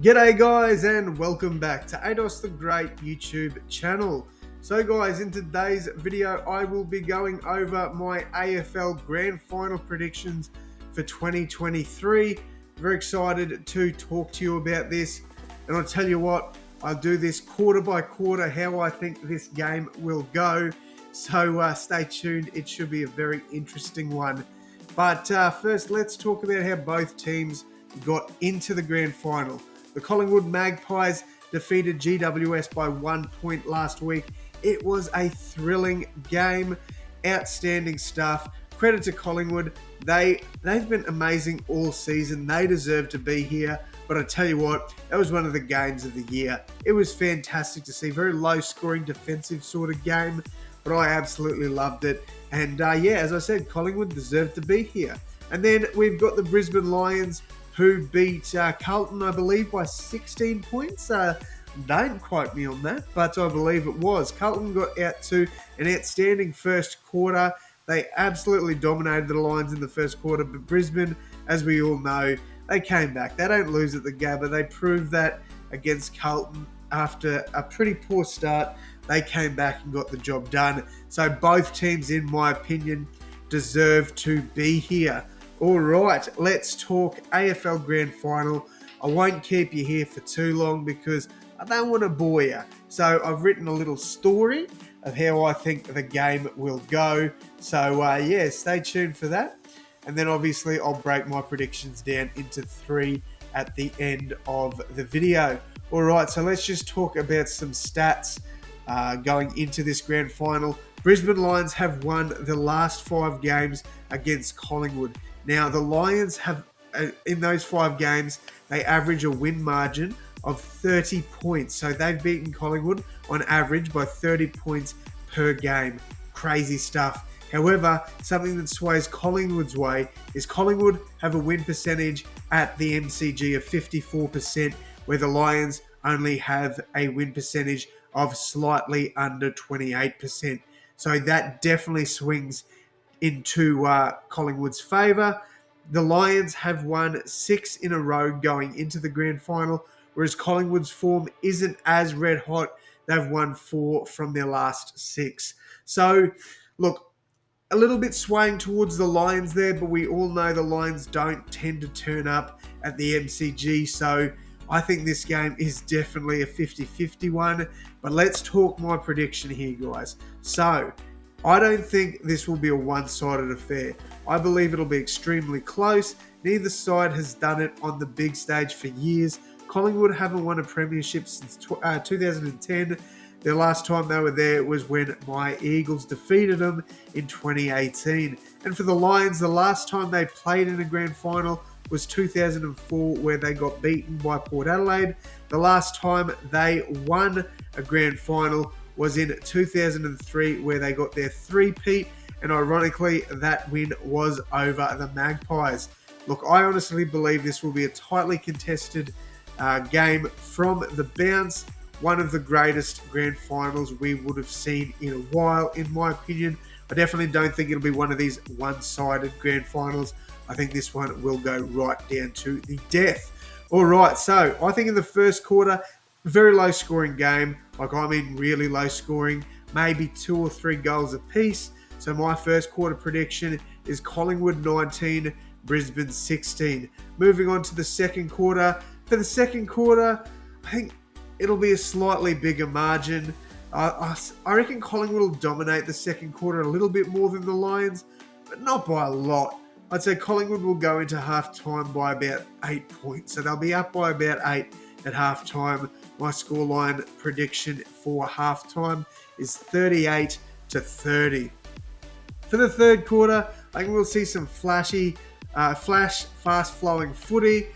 G'day guys and welcome back to AdosTheGreat YouTube channel. So guys, in today's video I will be going over my AFL Grand Final predictions for 2023. Very excited to talk to you about this, and I'll tell you what, I'll do this quarter by quarter how I think this game will go. So stay tuned, it should be a very interesting one. But first let's talk about how both teams got into the Grand Final. The Collingwood Magpies defeated GWS by 1 point last week. It was a thrilling game. Outstanding stuff. Credit to Collingwood. They've been amazing all season. They deserve to be here. But I tell you what, that was one of the games of the year. It was fantastic to see. Very low scoring defensive sort of game. But I absolutely loved it. And as I said, Collingwood deserved to be here. And then we've got the Brisbane Lions, who beat Carlton, I believe, by 16 points. Don't quote me on that, but I believe it was. Carlton got out to an outstanding first quarter. They absolutely dominated the Lions in the first quarter, but Brisbane, as we all know, they came back. They don't lose at the Gabba. They proved that against Carlton after a pretty poor start. They came back and got the job done. So both teams, in my opinion, deserve to be here. All right, let's talk AFL Grand Final. I won't keep you here for too long because I don't want to bore you. So I've written a little story of how I think the game will go. So stay tuned for that. And then obviously I'll break my predictions down into 3 at the end of the video. All right, so let's just talk about some stats going into this Grand Final. Brisbane Lions have won the last 5 games against Collingwood. Now, the Lions have, in those 5 games, they average a win margin of 30 points. So they've beaten Collingwood on average by 30 points per game. Crazy stuff. However, something that sways Collingwood's way is Collingwood have a win percentage at the MCG of 54%, where the Lions only have a win percentage of slightly under 28%. So that definitely swings into Collingwood's favour. The Lions have won 6 in a row going into the Grand Final, whereas Collingwood's form isn't as red hot. They've won 4 from their last 6. So, look, a little bit swaying towards the Lions there, but we all know the Lions don't tend to turn up at the MCG, so I think this game is definitely a 50-50 one. But let's talk my prediction here, guys. So, I don't think this will be a one-sided affair. I believe it'll be extremely close. Neither side has done it on the big stage for years. Collingwood haven't won a premiership since 2010. The last time they were there was when my Eagles defeated them in 2018. And for the Lions, the last time they played in a grand final was 2004, where they got beaten by Port Adelaide. The last time they won a grand final was in 2003, where they got their three-peat, and ironically, that win was over the Magpies. Look, I honestly believe this will be a tightly contested game from the bounce. One of the greatest grand finals we would have seen in a while, in my opinion. I definitely don't think it'll be one of these one-sided grand finals. I think this one will go right down to the death. All right, so I think in the first quarter, very low scoring game. Like, I mean really low scoring, maybe 2 or 3 goals apiece. So my first quarter prediction is Collingwood 19, Brisbane 16. Moving on to the second quarter. For the second quarter, I think it'll be a slightly bigger margin. I reckon Collingwood will dominate the second quarter a little bit more than the Lions, but not by a lot. I'd say Collingwood will go into half-time by about 8 points. So they'll be up by about 8 at half-time. My scoreline prediction for half-time is 38-30. For the third quarter, I think we'll see some flashy, fast-flowing footy,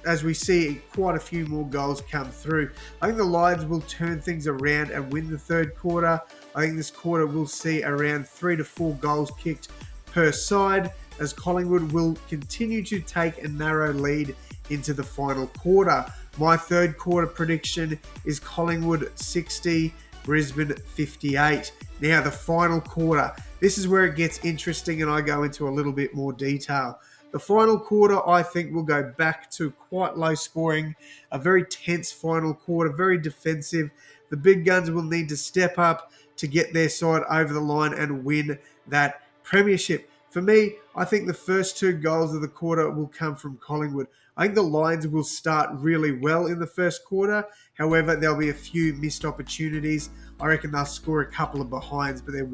as we see quite a few more goals come through. I think the Lions will turn things around and win the third quarter. I think this quarter will see around 3 to 4 goals kicked per side, as Collingwood will continue to take a narrow lead into the final quarter. My third quarter prediction is Collingwood 60, Brisbane 58. Now, the final quarter. This is where it gets interesting and I go into a little bit more detail. The final quarter, I think, will go back to quite low scoring, a very tense final quarter, very defensive. The big guns will need to step up to get their side over the line and win that premiership. For me, I think the first 2 goals of the quarter will come from Collingwood. I think the Lions will start really well in the first quarter. However, there'll be a few missed opportunities. I reckon they'll score a couple of behinds, but there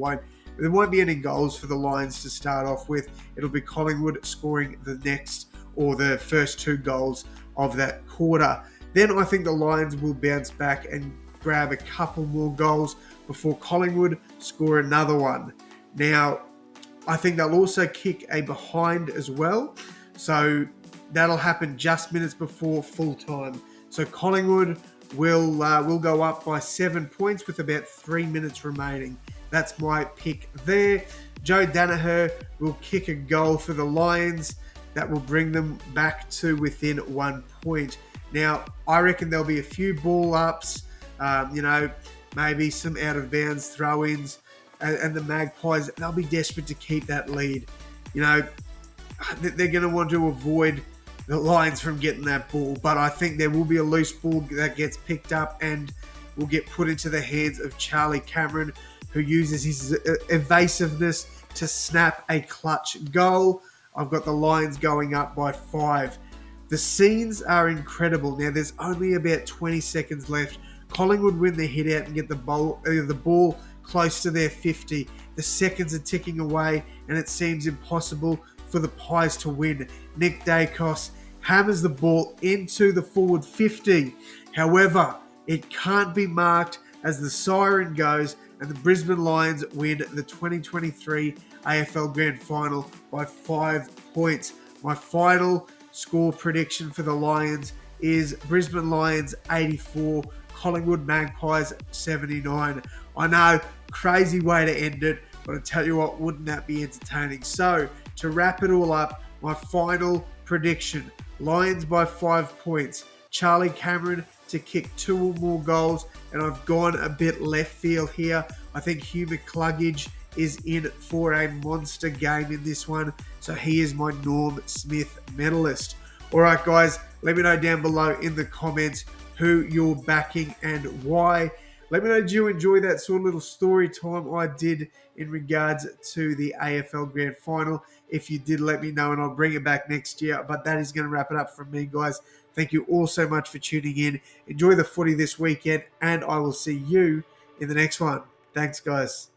won't be any goals for the Lions to start off with. It'll be Collingwood scoring the next or the first 2 goals of that quarter. Then I think the Lions will bounce back and grab a couple more goals before Collingwood score another one. Now, I think they'll also kick a behind as well. So that'll happen just minutes before full time. So Collingwood will go up by 7 points with about 3 minutes remaining. That's my pick there. Joe Danaher will kick a goal for the Lions. That will bring them back to within 1 point. Now, I reckon there'll be a few ball ups, maybe some out of bounds throw-ins, and the Magpies, they'll be desperate to keep that lead. They're going to want to avoid the Lions from getting that ball, but I think there will be a loose ball that gets picked up and will get put into the hands of Charlie Cameron, who uses his evasiveness to snap a clutch goal. I've got the Lions going up by 5. The scenes are incredible. Now, there's only about 20 seconds left. Collingwood win the hit out and get the ball close to their 50. The seconds are ticking away, and it seems impossible for the Pies to win. Nick Dacos hammers the ball into the forward 50. However, it can't be marked as the siren goes, and the Brisbane Lions win the 2023 AFL Grand Final by 5 points. My final score prediction for the Lions is Brisbane Lions 84, Collingwood Magpies 79. I know, crazy way to end it, but I tell you what, wouldn't that be entertaining? So, to wrap it all up, my final prediction, Lions by 5 points, Charlie Cameron to kick 2 or more goals, and I've gone a bit left field here. I think Hugh McCluggage is in for a monster game in this one, so he is my Norm Smith medalist. All right, guys, let me know down below in the comments who you're backing and why. Let me know, did you enjoy that sort of little story time I did in regards to the AFL Grand Final? If you did, let me know and I'll bring it back next year. But that is going to wrap it up from me, guys. Thank you all so much for tuning in. Enjoy the footy this weekend, and I will see you in the next one. Thanks, guys.